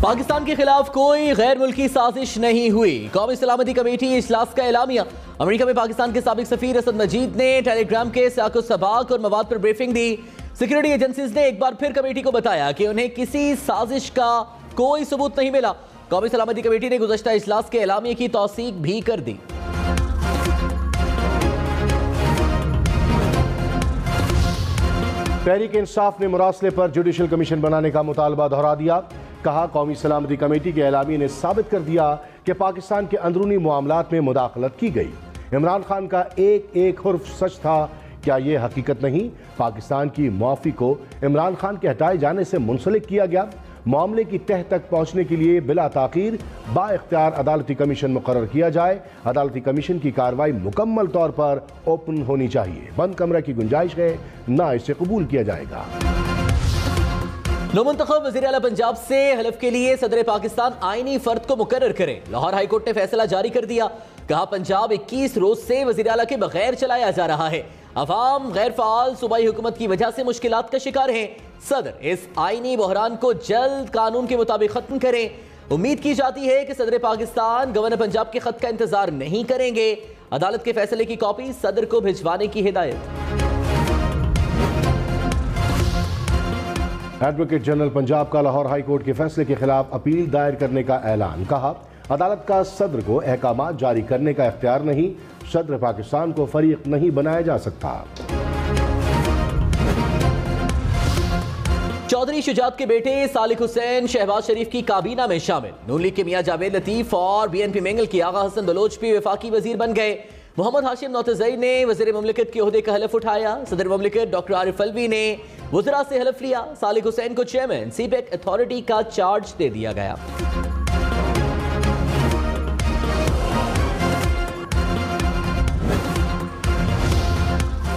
पाकिस्तान के खिलाफ कोई गैर मुल्की साजिश नहीं हुई। कौमी सलामती कमेटी इजलास का एलामिया। अमेरिका में पाकिस्तान के साबिक सफीर असद मजीद ने टेलीग्राम के साको सबाक और मवाद पर ब्रीफिंग दी। सिक्योरिटी एजेंसीज ने एक बार फिर कमेटी को बताया कि उन्हें किसी साजिश का कोई सबूत नहीं मिला। कौमी सलामती कमेटी ने गुज़श्ता इजलास के एलामिया की तौसीक भी कर दी। तहरीक इंसाफ ने मुरासले पर जुडिशल कमीशन बनाने का मुतालबा दोहरा दिया। कहा, कौमी सलामती कमेटी के एलामी ने साबित कर दिया कि पाकिस्तान के अंदरूनी मामलात में मुदाखलत की गई। इमरान खान का एक एक हुर्फ सच था। क्या ये हकीकत नहीं? पाकिस्तान की मुआफ़ी को इमरान खान के हटाए जाने से मुंसलिक किया गया। मामले की तह तक पहुंचने के लिए बिला ताखीर बाइख्तियार अदालती कमीशन मुकर्रर किया जाए। अदालती कमीशन की कार्रवाई मुकम्मल तौर पर ओपन होनी चाहिए। बंद कमरा की गुंजाइश है, ना इसे कबूल किया जाएगा। नौमुंतखब वज़ीर आला पंजाब से हलफ के लिए सदर पाकिस्तान आईनी फर्द को मुकर्रर करें। लाहौर हाई कोर्ट ने फैसला जारी कर दिया। कहा, पंजाब 21 रोज से वज़ीर आला के बगैर चलाया जा रहा है। अवाम गैर फाल सूबाई हुकूमत की वजह से मुश्किलात का शिकार हैं। सदर इस आईनी बहरान को जल्द कानून के मुताबिक खत्म करें। उम्मीद की जाती है कि सदर पाकिस्तान गवर्नर पंजाब के खत का इंतजार नहीं करेंगे। अदालत के फैसले की कॉपी सदर को भिजवाने की हिदायत। एडवोकेट जनरल पंजाब का लाहौर हाई कोर्ट के फैसले के खिलाफ अपील दायर करने का ऐलान। कहा, अदालत का सदर को अहकामात जारी करने का इख्तियार नहीं। सदर पाकिस्तान को फरीक नहीं बनाया जा सकता। चौधरी शुजात के बेटे सालिक हुसैन शहबाज शरीफ की काबीना में शामिल। नून लीग के मियां जावेद लतीफ और BNP मेंगल की आगा हसन बलोच भी वफाकी वजीर बन गए। मोहम्मद हाशिम नौतज़ई ने वज़ीर ममलिकत के ओहदे का हलफ उठाया। सदर ममलिकत डॉक्टर आरिफ अलवी ने वज़रा से हलफ लिया। सालिक हुसैन को चेयरमैन सीपेक अथॉरिटी का चार्ज दे दिया गया।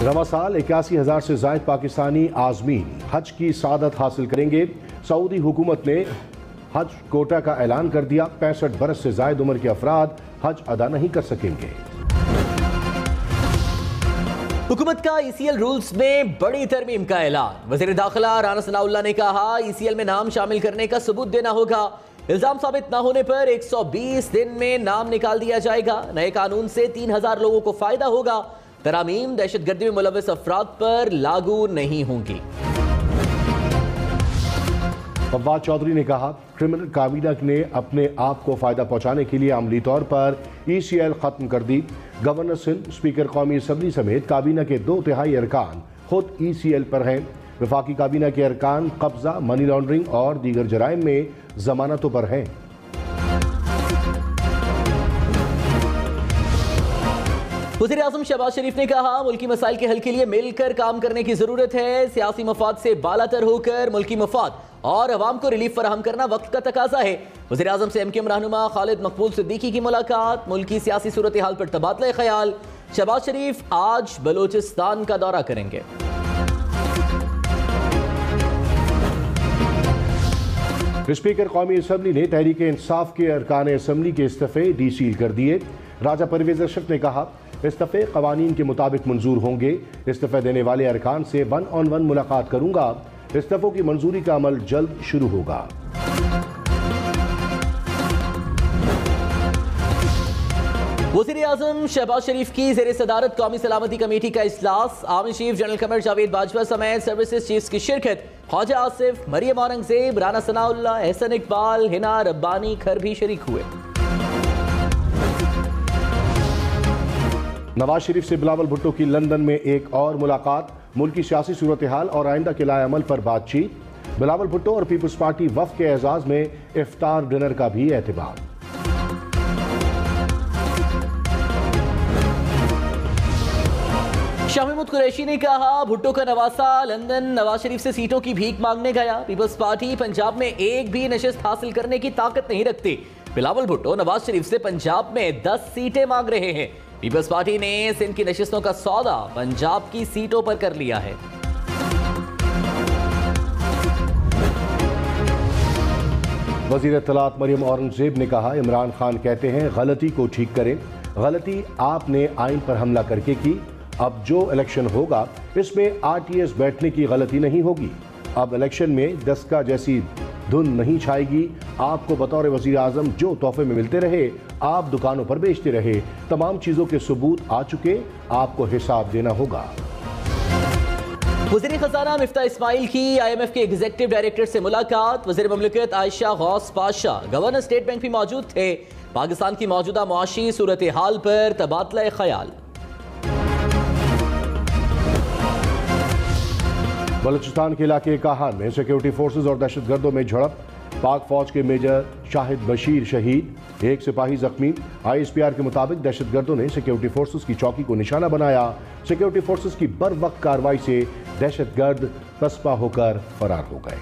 रवा साल 81,000 से ज़ायद पाकिस्तानी आज़मीन हज की सादत हासिल करेंगे। सऊदी हुकूमत ने हज कोटा का ऐलान कर दिया। 65 बरस से ज़ायद उम्र के अफराद हज अदा नहीं कर सकेंगे। हुकूमत का ECL रूल्स में बड़ी तरमीम का ऐलान। वज़ीर दाखिला राना सनाउल्लाह ने कहा, ECL में नाम शामिल करने का सबूत देना होगा। इल्जाम साबित न होने पर 120 दिन में नाम निकाल दिया जाएगा। नए कानून से 3000 लोगों को फायदा होगा। तरामीम दहशतगर्दी में मुलव्वस अफराद पर लागू नहीं होंगी। फवाद चौधरी ने कहा, क्रिमिनल काबीना ने अपने आप को फायदा पहुंचाने के लिए अमली तौर पर ECL खत्म कर दी। गवर्नर सिंध, स्पीकर कौमी असम्बली समेत काबीना के 2/3 अरकान खुद ECL पर हैं। वफाकी काबीना के अरकान कब्जा, मनी लॉन्ड्रिंग और दीगर जराइम में जमानतों पर हैं। वज़ीर आज़म शहबाज शरीफ ने कहा, मुल्की मसाइल के हल के लिए मिलकर काम करने की जरूरत है। सियासी मफाद से बालातर होकर मुल्की मफाद और अवाम को रिलीफ फराहम करना वक्त का तकाजा है। वज़ीर आज़म से MKM रहनुमा खालिद मकबूल सिद्दीकी की मुलाकात। मुल्की सियासी सूरत हाल पर तबादला ख्याल। शहबाज शरीफ आज बलोचिस्तान का दौरा करेंगे। स्पीकर कौमी असम्बली ने तहरीक इंसाफ के अरकान असम्बली के इस्तीफे डीसील कर दिए। राजा परवेज अशरफ ने कहा, इस्तीफे कवानीन के मुताबिक मंजूर होंगे। इस्तीफा देने वाले अरकान से 1-on-1 मुलाकात करूंगा। इस्तीफों की मंजूरी का अमल जल्द शुरू होगा। वज़ीर आज़म शहबाज शरीफ की ज़ेर सदारत कौमी सलामती कमेटी का इजलास। Army chief general Qamar Javed Bajwa समेत सर्विसेज चीफ्स की शिरकत। ख्वाजा आसिफ, मरियम औरंगजेब, राना सनाउल्लाह, एहसन इकबाल, हिना रब्बानी खर भी शरीक हुए। नवाज शरीफ से बिलावल भुट्टो की लंदन में एक और मुलाकात। मुल्की सियासी सूरत हाल और आइंदा के लाए अमल पर बातचीत। बिलावल भुट्टो और पीपल्स पार्टी वफ़द के एजाज में इफ्तार डिनर का भी एहतमाम। शाह महमूद कुरैशी ने कहा, भुट्टो का नवासा लंदन नवाज शरीफ से सीटों की भीख मांगने गया। पीपल्स पार्टी पंजाब में एक भी नशिस्त हासिल करने की ताकत नहीं रखती। बिलावल भुट्टो नवाज शरीफ से पंजाब में 10 सीटें मांग रहे हैं। पीपल्स पार्टी ने सिंध की नशिस्तों का सौदा पंजाब की सीटों पर कर लिया है। वज़ीर इत्तलात मरियम औरंगजेब ने कहा, इमरान खान कहते हैं गलती को ठीक करें। गलती आपने आइन पर हमला करके की। अब जो इलेक्शन होगा इसमें RTS बैठने की गलती नहीं होगी। अब इलेक्शन में दस्का जैसी धुन नहीं छाएगी। आपको बतौर वजीर आजम जो तोहफे में मिलते रहे आप दुकानों पर बेचते रहे। तमाम चीजों के सबूत आ चुके, आपको हिसाब देना होगा। वज़ीर खजाना मिफ्ता इस्माइल की IMF के एग्जीक्यूटिव डायरेक्टर से मुलाकात। वज़ीर मुमलिकत Ayesha Ghaus Pasha, governor state bank भी मौजूद थे। पाकिस्तान की मौजूदा मुआशी सूरत हाल पर तबादला ख्याल। बलूचिस्तान के इलाके काहान में सिक्योरिटी फोर्सेज और दहशतगर्दों में झड़प। पाक फौज के मेजर शाहिद बशीर शहीद, एक सिपाही जख्मी। ISPR के मुताबिक दहशतगर्दों ने सिक्योरिटी फोर्सेज की चौकी को निशाना बनाया। सिक्योरिटी फोर्सेज की बर वक्त कार्रवाई से दहशतगर्द पसपा होकर फरार हो गए।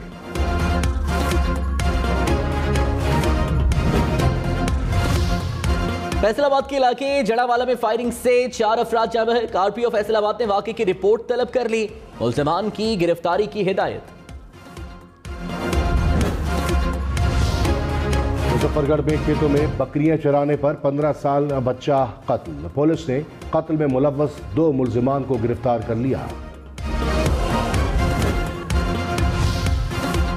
फैसलाबाद के इलाके जड़ावाला में फायरिंग से 4 अफराद जाँ बहक। RPO फैसलाबाद ने वाक़े की रिपोर्ट तलब कर ली। मुल्ज़िमान की गिरफ्तारी की हिदायत। मुजफ्फरगढ़ में खेतों में बकरियां चराने पर 15 साल बच्चा कत्ल। पुलिस ने कत्ल में मुलव्वस 2 मुल्जिमान को गिरफ्तार कर लिया।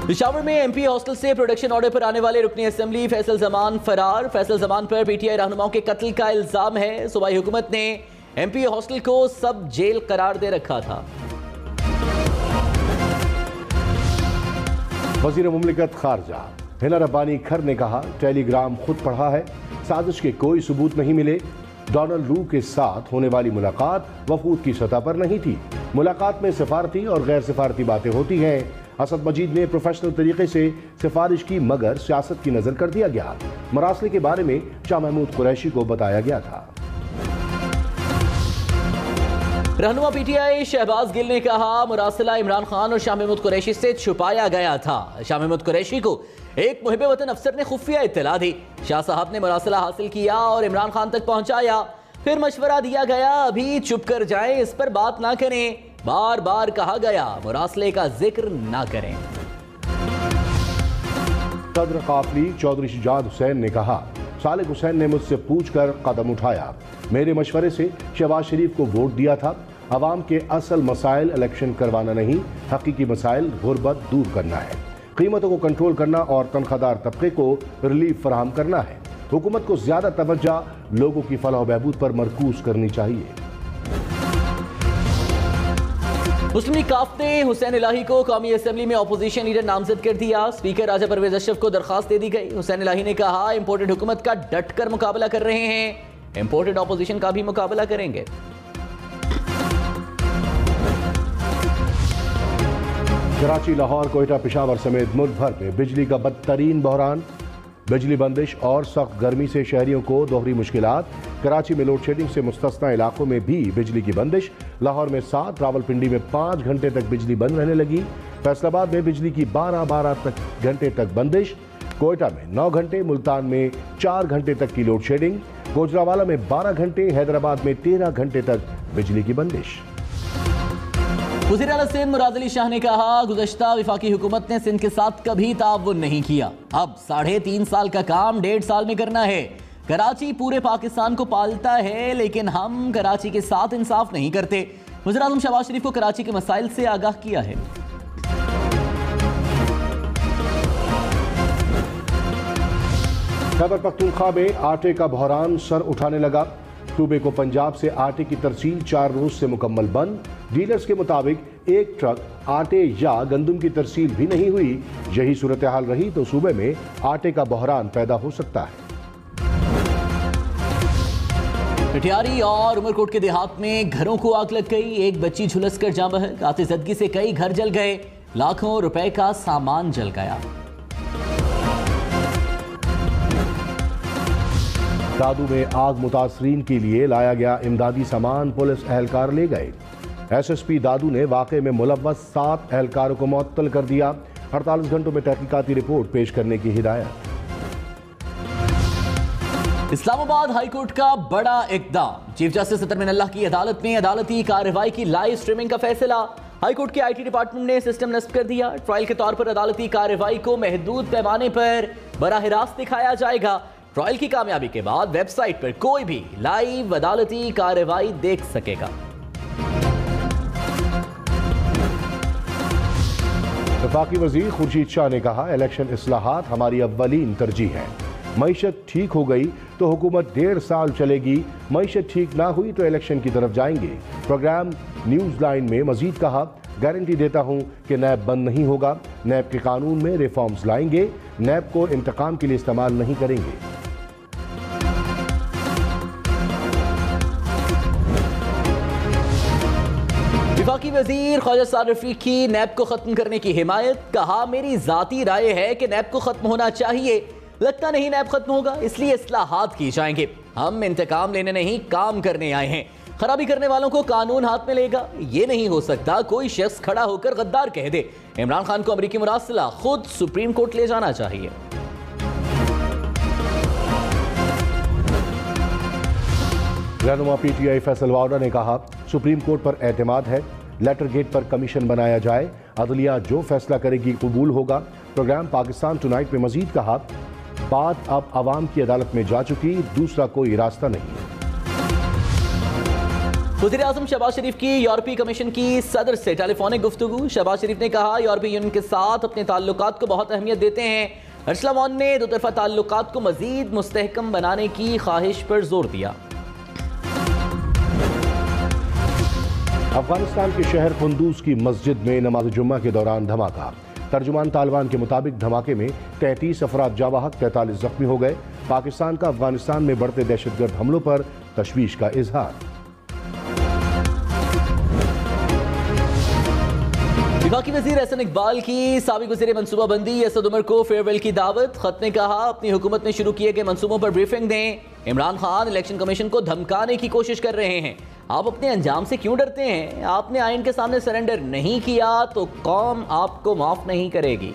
पेशावर में MP हॉस्टल से प्रोडक्शन ऑर्डर पर आने वाले रुकनी असेंबली फैसल जमान फरार। फैसल जमान पर PTI रहनुमाओं के कत्ल का इल्जाम है। सूबाई हुकूमत ने MP हॉस्टल को सब जेल करार दे रखा था। वज़ीर मुमलिकत खारजा हिना रब्बानी खर ने कहा, टेलीग्राम खुद पढ़ा है, साजिश के कोई सबूत नहीं मिले। डोनाल्ड लू के साथ होने वाली मुलाकात वफूद की सतह पर नहीं थी। मुलाकात में सिफारती और गैर सिफारती बातें होती हैं। असद मजीद ने प्रोफेशनल तरीके से सिफारिश की मगर सियासत की नजर कर दिया गया। मरासले के बारे में शाह महमूद कुरैशी को बताया गया था। रहनुमा PTI शहबाज गिल ने कहा, मुरासला इमरान खान और शाह महमूद कुरैशी से छुपाया गया था। शाह महमूद कुरैशी को एक मुहिब वतन अफसर ने खुफिया इत्तला दी। शाह साहब ने मुरासला हासिल किया और इमरान खान तक पहुंचाया। फिर मशवरा दिया गया, अभी चुप कर जाएं, इस पर बात ना करें। बार बार कहा गया, मुरासले का जिक्र ना करें। सदर काफली चौधरी शुजात हुसैन ने कहा, सालिक हुसैन ने मुझसे पूछकर कदम उठाया। मेरे मशवरे से शहबाज शरीफ को वोट दिया था। अवाम के असल मसाइल इलेक्शन करवाना नहीं, हकीकी मसाइल गुर्बत दूर करना है, कीमतों को कंट्रोल करना और तनख्वाहदार तबके को रिलीफ फराहम करना है। हुकूमत को ज्यादा तवज्जो लोगों की फलाह बहबूद पर मरकूज करनी चाहिए। मुस्लिम लीग काफ ने हुसैन इलाही को कौमी असेंबली में अपोजिशन लीडर नामजद कर दिया। स्पीकर राजा परवेज अशरफ को दरखास्त दे दी गई। हुसैन इलाही ने कहा, इंपोर्टेड हुकूमत का डट कर मुकाबला कर रहे हैं, इंपोर्टेड अपोजिशन का भी मुकाबला करेंगे। कराची, लाहौर, कोयटा, पेशावर समेत मुल्क भर में बिजली का बदतरीन बहरान। बिजली बंदिश और सख्त गर्मी से शहरियों को दोहरी मुश्किलात। कराची में लोड शेडिंग से मुस्तस्ना इलाकों में भी बिजली की बंदिश। लाहौर में 7, रावलपिंडी में 5 घंटे तक बिजली बंद रहने लगी। फैसलाबाद में बिजली की 12 घंटे तक बंदिश। कोयटा में 9 घंटे, मुल्तान में 4 घंटे तक की लोड शेडिंग। गुजरावाला में 12 घंटे, हैदराबाद में 13 घंटे तक बिजली की बंदिश। वज़ीर आला सिंध मुराद अली शाह ने कहा, गुज़श्ता वफाकी हुकूमत ने सिंध के साथ कभी ताउन नहीं किया। अब 3.5 साल का काम 1.5 साल में करना है। कराची पूरे पाकिस्तान को पालता है, लेकिन हम कराची के साथ इंसाफ नहीं करते। वज़ीर आज़म शहबाज शरीफ को कराची के मसाइल से आगाह किया है। खैबर पख्तूनख्वा में आटे का बहरान सर उठाने लगा। सूबे को पंजाब से आटे की तरसील 4 रोज से मुकम्मल बंद। डीलर्स के मुताबिक एक ट्रक आटे या गंदम की तरसील भी नहीं हुई। यही सूरत हाल रही तो सूबे में आटे का बहरान पैदा हो सकता है। कटियारी और उमरकोट के देहात में घरों को आग लग गई। एक बच्ची झुलस कर जाँ बहक। आतिशबाजी से कई घर जल गए। लाखों रुपए का सामान जल गया। दादू में आग मुतासरीन के लिए लाया गया इमदादी सामान पुलिस एहलकार ले गए। SSP दादू ने वाक़े में मुलव्वस 7 एहलकारों को मुअत्तल कर दिया। 48 घंटों में तहकीकाती रिपोर्ट पेश करने की हिदायत। इस्लामाबाद हाईकोर्ट का बड़ा इक़दाम। चीफ जस्टिस अतर मिनल्लाह की अदालत में अदालती कार्रवाई की लाइव स्ट्रीमिंग का फैसला। हाईकोर्ट के IT डिपार्टमेंट ने सिस्टम नस्ब कर दिया। ट्रायल के तौर पर अदालती कार्रवाई को महदूद पैमाने पर बराह रास्त दिखाया जाएगा। ट्रायल की कामयाबी के बाद वेबसाइट पर कोई भी लाइव अदालती कार्रवाई देख सकेगा। वफाकी वजीर खुर्शीद शाह ने कहा, इलेक्शन इस्लाहात हमारी अव्वलीन तरजीह है। मईशत ठीक हो गई तो हुकूमत 1.5 साल चलेगी, मईशत ठीक ना हुई तो इलेक्शन की तरफ जाएंगे। प्रोग्राम न्यूज़ लाइन में मजीद कहा, गारंटी देता हूं कि नैब बंद नहीं होगा, नैब के कानून में रिफॉर्म्स लाएंगे, नैब को इंतकाम के लिए इस्तेमाल नहीं करेंगे। वफाकी वजीर ख्वाजा साद रफीक की नैब को खत्म करने की हिमायत। कहा, मेरी जाती राय है कि नैब को खत्म होना चाहिए, लगता नहीं नैब खत्म होगा, इसलिए इस्लाहात की जाएंगे। हम इंतकाम लेने नहीं, काम करने आए हैं। खराबी करने वालों को कानून हाथ में लेगा। ये नहीं हो सकता कोई शख्स खड़ा होकर गद्दार कह दे। इमरान खान को अमेरिकी मुरासिला खुद सुप्रीम कोर्ट ले जाना चाहिए। रहनुमा PTI फैसल वाउडा ने कहा, सुप्रीम कोर्ट पर एतमाद है, लेटर गेट पर कमीशन बनाया जाए, अदलिया जो फैसला करेगी कबूल होगा। प्रोग्राम पाकिस्तान टुनाइट में मजीद कहा, बात अब अवाम की अदालत में जा चुकी, दूसरा कोई रास्ता नहीं। वज़ीर आज़म शहबाज शरीफ की यूरोपीय कमीशन की सदर से टेलीफोनिक गुफ्तगू। शहबाज शरीफ ने कहा, यूरोपीय यूनियन के साथ अपने ताल्लुकात को बहुत अहमियत देते हैं। अर्सला मौन ने दोतरफा ताल्लुकात को मजीद मुस्तहकम बनाने की ख्वाहिश पर जोर दिया। अफगानिस्तान के शहर कुंदूज की मस्जिद में नमाज जुम्मा के दौरान धमाका। तर्जुमान तालिबान के मुताबिक धमाके में 33 अफराद जाँ बहक, 43 जख्मी हो गए। पाकिस्तान का अफगानिस्तान में बढ़ते दहशतगर्द हमलों पर तशवीश का इजहार। वफाकी वजीर एहसन इकबाल की साबिक वज़ीर मनसूबाबंदी असद उमर को फेयरवेल की दावत। खत ने कहा, अपनी हुकूमत में शुरू किए गए मंसूबों पर ब्रीफिंग दें। इमरान खान इलेक्शन कमीशन को धमकाने की कोशिश कर रहे हैं। आप अपने अंजाम से क्यों डरते हैं? आपने आइन के सामने सरेंडर नहीं किया तो कौम आपको माफ नहीं करेगी।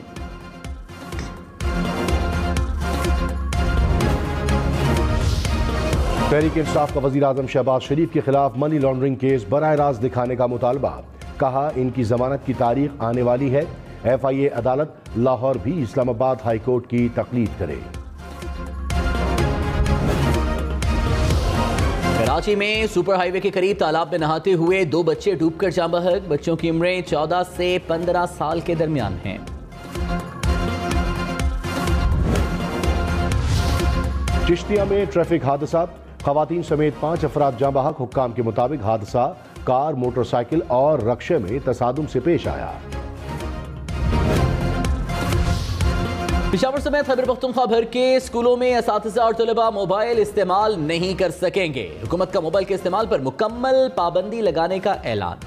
तहरीक इंसाफ का वज़ीर आज़म शहबाज शरीफ के खिलाफ मनी लॉन्ड्रिंग केस बराह रास्त दिखाने का मुतालबा। कहा, इनकी जमानत की तारीख आने वाली है। FIA अदालत लाहौर भी इस्लामाबाद हाई कोर्ट की तकलीद करे। कराची में सुपर हाईवे के करीब तालाब में नहाते हुए 2 बच्चे डूबकर जाँ बहक। बच्चों की उम्रें 14 से 15 साल के दरमियान हैं। चिश्तिया में ट्रैफिक हादसा, खवातीन समेत 5 अफराद जाँ बहक। हुक्काम के मुताबिक हादसा कार, मोटरसाइकिल और रक्शे में तसादुम से पेश आया। पेशावर समेत खैबर पख्तूनख्वा भर के स्कूलों में असातिज़ा और तलबा मोबाइल इस्तेमाल नहीं कर सकेंगे। हुकूमत का मोबाइल के इस्तेमाल पर मुकम्मल पाबंदी लगाने का ऐलान।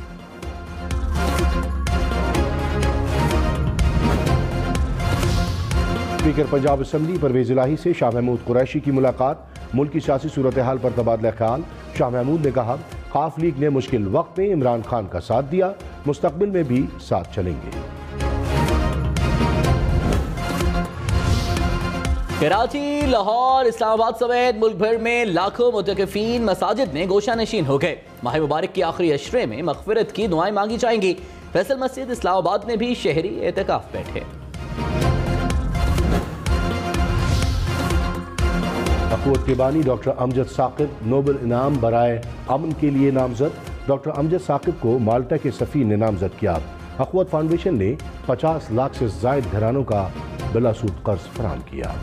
स्पीकर पंजाब असम्बली परवेज इलाही से शाह महमूद कुरैशी की मुलाकात। मुल्क की सियासी सूरत हाल पर तबादला ख्याल। शाह महमूद ने कहा, काफ लीग ने मुश्किल वक्त में इमरान खान का साथ दिया, मुस्तकबिल में भी साथ चलेंगे। कराची, लाहौर, इस्लामाबाद समेत मुल्क भर में लाखों मुतकफीन मसाजिद में गोशा नशीन हो गए। माह मुबारक के आखिरी अशरे में मगफिरत की दुआएं मांगी जाएंगी। फैसल मस्जिद इस्लामाबाद में भी शहरी एतकाफ बैठे। अखवत के बानी डॉक्टर अमजद साकिब नोबेल इनाम बराए अमन के लिए नामजद। डॉक्टर अमजद साकिब को माल्टा के सफ़ीर ने नामजद किया। अखवत फाउंडेशन ने 50 लाख से जायद घरानों का बिलासूद कर्ज फराहम किया।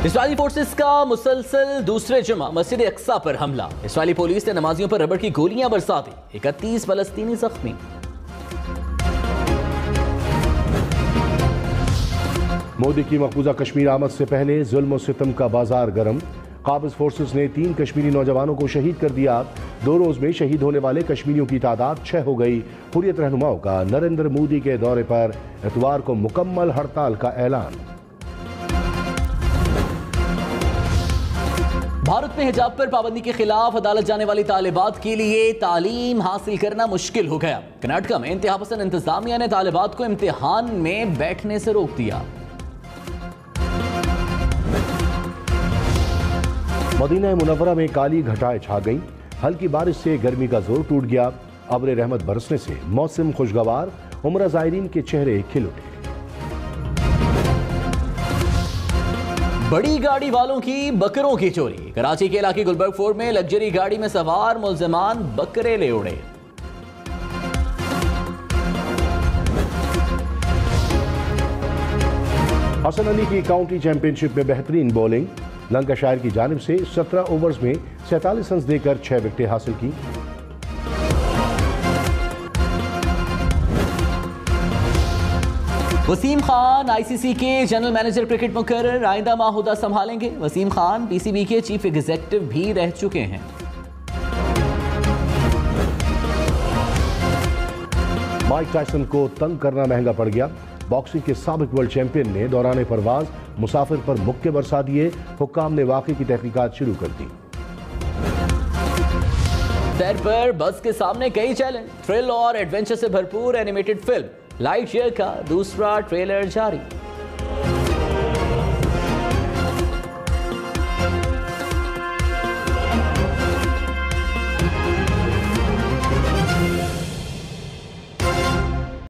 इस्राइली फोर्सेस का मुसलसल दूसरे जुमा मस्जिद अक्सा पर हमला। इस्राइली पुलिस ने नमाजियों पर रबड़ की गोलियां बरसा दी। 31 फलस्तीनी जख्मी। मोदी की मकबूजा कश्मीर आमद से पहले जुल्म और सितम का बाजार गर्म। काबिज फोर्सेस ने 3 कश्मीरी नौजवानों को शहीद कर दिया। 2 रोज में शहीद होने वाले कश्मीरियों की तादाद 6 हो गई। हुर्रियत रहनुमाओं का नरेंद्र मोदी के दौरे पर इतवार को मुकम्मल हड़ताल का ऐलान। भारत में हिजाब पर पाबंदी के खिलाफ अदालत जाने वाली तालिबात के लिए तालीम हासिल करना मुश्किल हो गया। कर्नाटक में इंतहापसंद इंतजामिया ने तालिबात को इम्तिहान में बैठने से रोक दिया। मदीना मुनव्वरा में काली घटाएं छा गईं। हल्की बारिश से गर्मी का जोर टूट गया। अब्र रहमत बरसने से मौसम खुशगवार। उम्रा ज़ायरीन के चेहरे खिल उठे। बड़ी गाड़ी वालों की बकरों की चोरी। कराची के इलाके गुलबर्ग फोर्ट में लग्जरी गाड़ी में सवार मुल्जिमान बकरे ले उड़े। हसन अली की काउंटी चैंपियनशिप में बेहतरीन बॉलिंग, लंकाशायर की जानिब से 17 ओवर्स में 47 रन देकर 6 विकेटें हासिल की। वसीम खान आईसीसी के जनरल मैनेजर क्रिकेट मुकर्रर, आइंदा माहूदा संभालेंगे। वसीम खान पीसीबी के चीफ एग्जीक्यूटिव भी रह चुके हैं। माइक टायसन को तंग करना महंगा पड़ गया। बॉक्सिंग के साबिक वर्ल्ड चैंपियन ने दौरान परवाज मुसाफिर पर मुक्के बरसा दिए। हुक्काम ने वाकई की तहकीकात शुरू कर दी। सैर पर बस के सामने कई चैलेंज, थ्रिल और एडवेंचर से भरपूर एनिमेटेड फिल्म लाइटयियर का दूसरा ट्रेलर जारी।